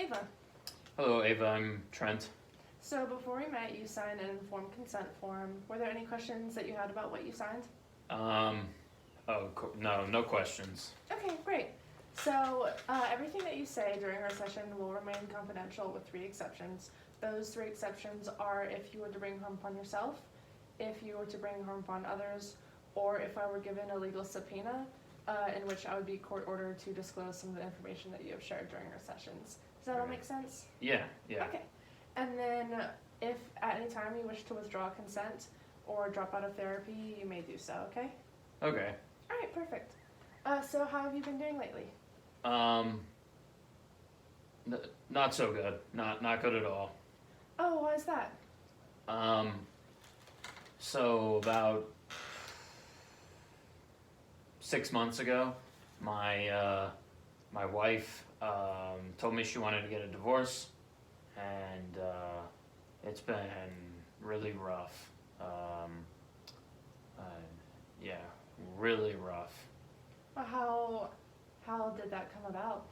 Ava. Hello, Ava. I'm Trent. So before we met, you signed an informed consent form. Were there any questions that you had about what you signed? Um, no, no questions. Okay, great. So everything that you say during our session will remain confidential with three exceptions. Those three exceptions are if you were to bring harm upon yourself, if you were to bring harm upon others, or if I were given a legal subpoena in which I would be court ordered to disclose some of the information that you have shared during our sessions. Does that all make sense? Yeah. Okay. And then if at any time you wish to withdraw consent or drop out of therapy, you may do so, okay? Okay. All right, perfect. So how have you been doing lately? Um, Not so good. Not good at all. Oh, why is that? Um, so about 6 months ago, my wife told me she wanted to get a divorce, and it's been really rough. Uh, yeah, really rough. How did that come about?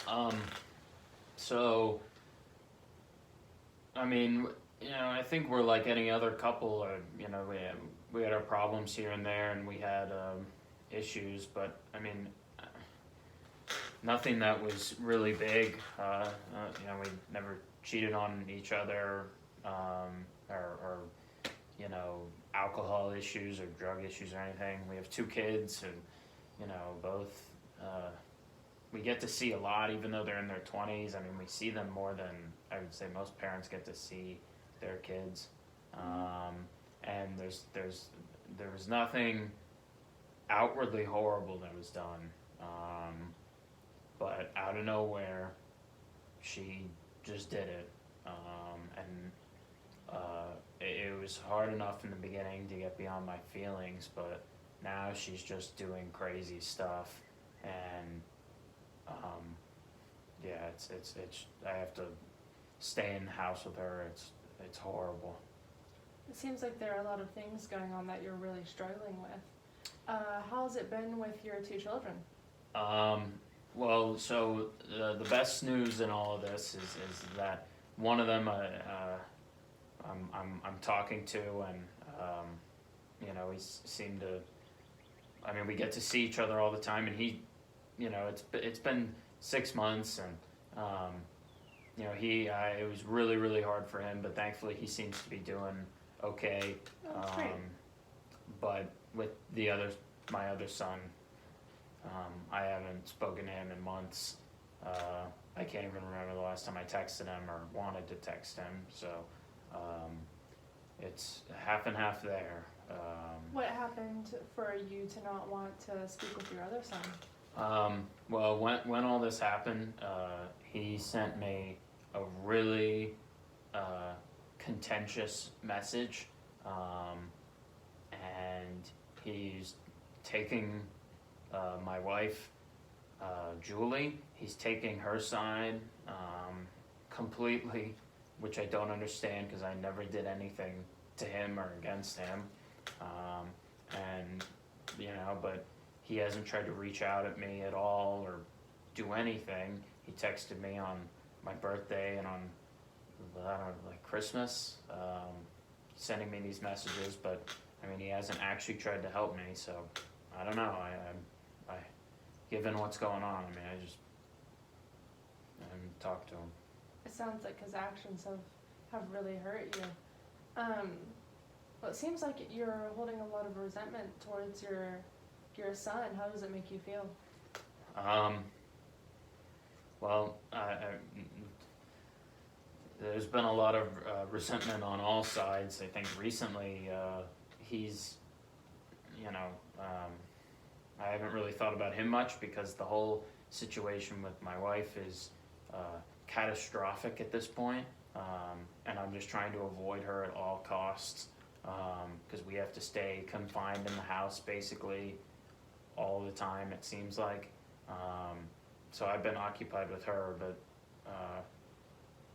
Um, so, I mean, I think we're like any other couple, or we had our problems here and there, and we had issues, but I mean, nothing that was really big. We never cheated on each other, or alcohol issues or drug issues or anything. We have two kids, and both. We get to see a lot, even though they're in their 20s. I mean, we see them more than I would say most parents get to see their kids. And there was nothing outwardly horrible that was done, but out of nowhere, she just did it, it was hard enough in the beginning to get beyond my feelings, but now she's just doing crazy stuff, and it's I have to stay in the house with her. It's horrible. It seems like there are a lot of things going on that you're really struggling with. How's it been with your two children? Well, so the best news in all of this is that one of them I'm talking to, and he seemed to. I mean, we get to see each other all the time, and he, it's been 6 months, and it was really, really hard for him, but thankfully he seems to be doing okay. Oh, that's great. But with my other son, I haven't spoken to him in months. I can't even remember the last time I texted him or wanted to text him, so it's half and half there. What happened for you to not want to speak with your other son? Well, when all this happened, he sent me a really contentious message, and he's taking my wife, Julie, he's taking her side completely, which I don't understand because I never did anything to him or against him. But he hasn't tried to reach out at me at all or do anything. He texted me on my birthday and on, Christmas, sending me these messages, but I mean, he hasn't actually tried to help me, so I don't know. I given what's going on, I mean, I haven't talked to him. It sounds like his actions have really hurt you. Well, it seems like you're holding a lot of resentment towards your son. How does it make you feel? Well, there's been a lot of resentment on all sides. I think recently he's, I haven't really thought about him much because the whole situation with my wife is catastrophic at this point, and I'm just trying to avoid her at all costs, because we have to stay confined in the house basically all the time, it seems like. So I've been occupied with her, but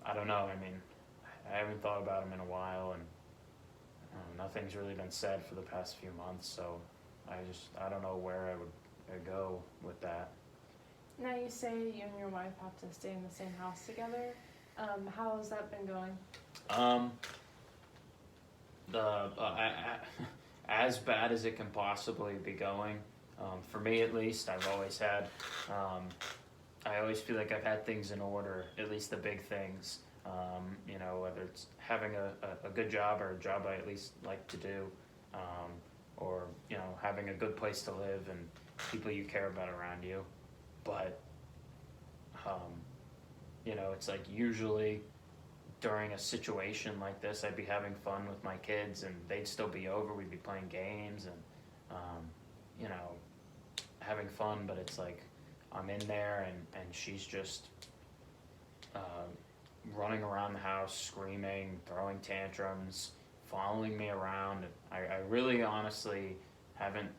I don't know. I mean, I haven't thought about him in a while, and nothing's really been said for the past few months, so I don't know where I would go with that. Now you say you and your wife have to stay in the same house together. How has that been going? Um, as bad as it can possibly be going, for me at least, I've always had, I always feel like I've had things in order, at least the big things. You know, whether it's having a good job or a job I at least like to do, or, you know, having a good place to live and people you care about around you. But, you know, it's like usually during a situation like this, I'd be having fun with my kids and they'd still be over. We'd be playing games and, you know, having fun. But it's like I'm in there and she's just running around the house, screaming, throwing tantrums, following me around. I really honestly haven't,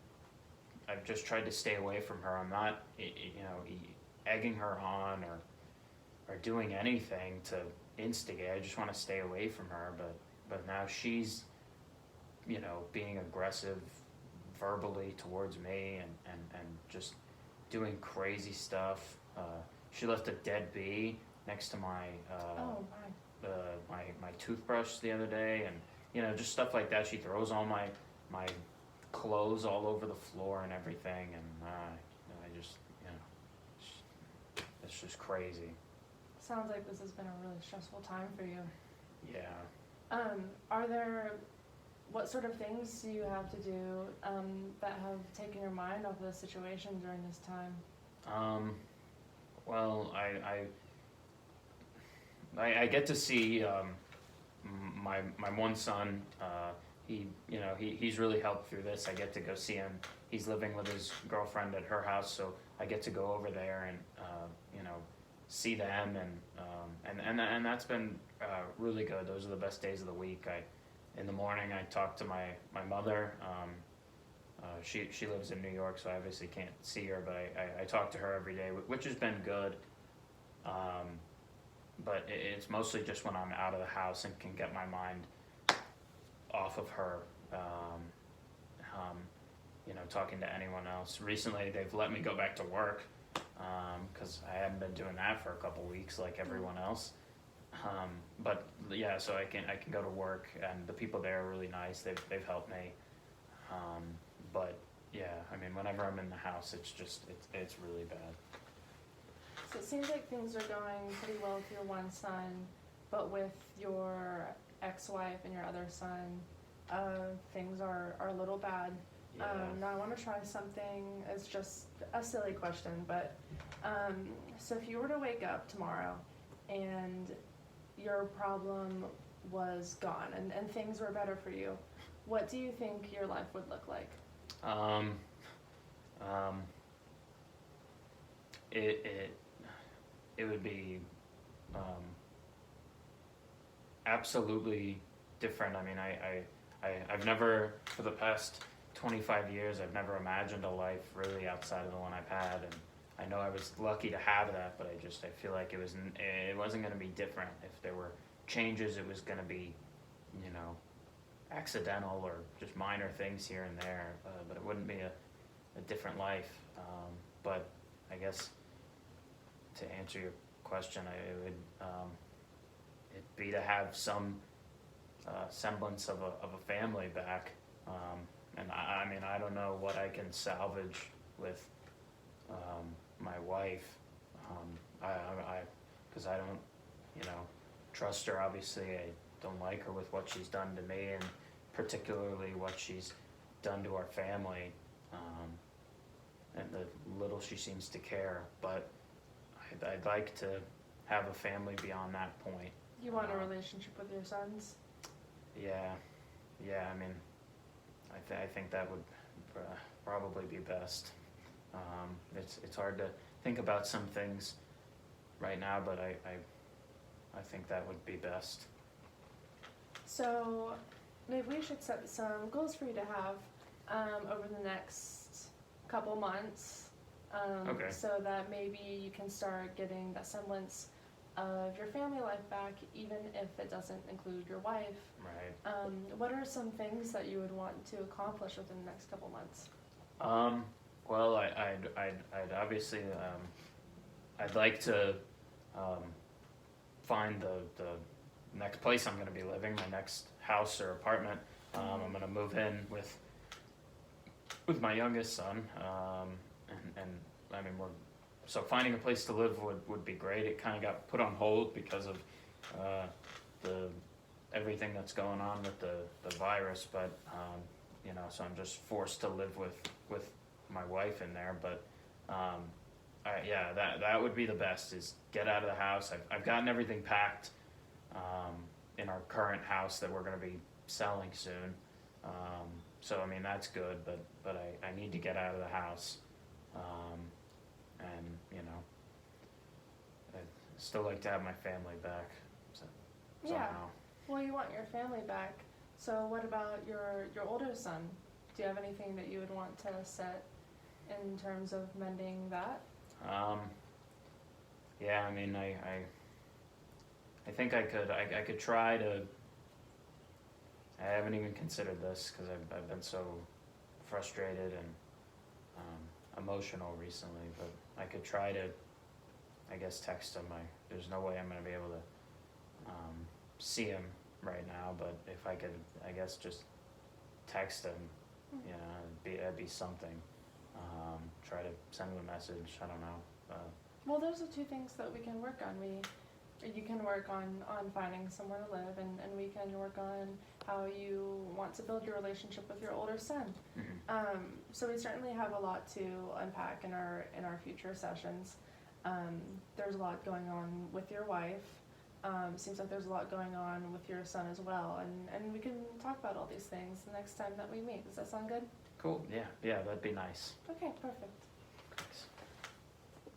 I've just tried to stay away from her. I'm not, you know, egging her on or doing anything to instigate. I just want to stay away from her, but now she's, you know, being aggressive verbally towards me and just doing crazy stuff. She left a dead bee next to my Oh my toothbrush the other day, and you know, just stuff like that. She throws all my clothes all over the floor and everything, and I just, you know, it's just crazy. sounds like this has been a really stressful time for you. Yeah. Are there, what sort of things do you have to do that have taken your mind off of the situation during this time? Well, I get to see my one son. He's really helped through this. I get to go see him. He's living with his girlfriend at her house, so I get to go over there and you know, see them and that's been really good. Those are the best days of the week. In the morning I talk to my mother. She lives in New York, so I obviously can't see her, but I talk to her every day, which has been good. But it's mostly just when I'm out of the house and can get my mind off of her. You know, talking to anyone else. Recently, they've let me go back to work because I hadn't been doing that for a couple weeks like everyone else. But yeah, so I can go to work, and the people there are really nice. They've helped me. But yeah, I mean, whenever I'm in the house, it's really bad. So it seems like things are going pretty well with your one son, but with your ex-wife and your other son, things are a little bad. Yeah. Now I want to try something. It's just a silly question, but so if you were to wake up tomorrow and your problem was gone and things were better for you, what do you think your life would look like? It would be absolutely different. I mean, I've never, for the past 25 years, I've never imagined a life really outside of the one I've had, and I know I was lucky to have that, but I feel like it wasn't going to be different. If there were changes, it was going to be, you know, accidental or just minor things here and there, but it wouldn't be a different life. But I guess to answer your question, it'd be to have some semblance of a family back. And I mean, I don't know what I can salvage with my wife. Because I don't, you know, trust her. Obviously, I don't like her with what she's done to me, and particularly what she's done to our family, and the little she seems to care. But I'd like to have a family beyond that point. You want a relationship with your sons? Yeah. I mean, I think that would probably be best. It's hard to think about some things right now, but I think that would be best. So maybe we should set some goals for you to have over the next couple months, Okay. so that maybe you can start getting that semblance of your family life back, even if it doesn't include your wife. Right. What are some things that you would want to accomplish within the next couple months? Well, I'd obviously I'd like to find the next place I'm gonna be living, my next house or apartment. I'm gonna move in with my youngest son, and I mean so finding a place to live would be great. It kind of got put on hold because of the everything that's going on with the virus, but you know, so I'm just forced to live with my wife in there. But yeah, that would be the best, is get out of the house. I've gotten everything packed in our current house that we're going to be selling soon. So I mean, that's good, but I need to get out of the house. And you know, I'd still like to have my family back. So, Yeah. somehow. Well, you want your family back. So what about your older son? Do you have anything that you would want to set in terms of mending that? Yeah, I mean, I think I could try to. I haven't even considered this because I've been so frustrated and emotional recently, but I could try to, I guess, text him. There's no way I'm gonna be able to see him right now, but if I could, I guess, just text him, you know, it'd be something. Try to send him a message. I don't know. Well, those are two things that we can work on. You can work on finding somewhere to live, and we can work on how you want to build your relationship with your older son. Mhm. So we certainly have a lot to unpack in our future sessions. There's a lot going on with your wife. Seems like there's a lot going on with your son as well, and we can talk about all these things the next time that we meet. Does that sound good? Cool. Yeah, that'd be nice. Okay, perfect.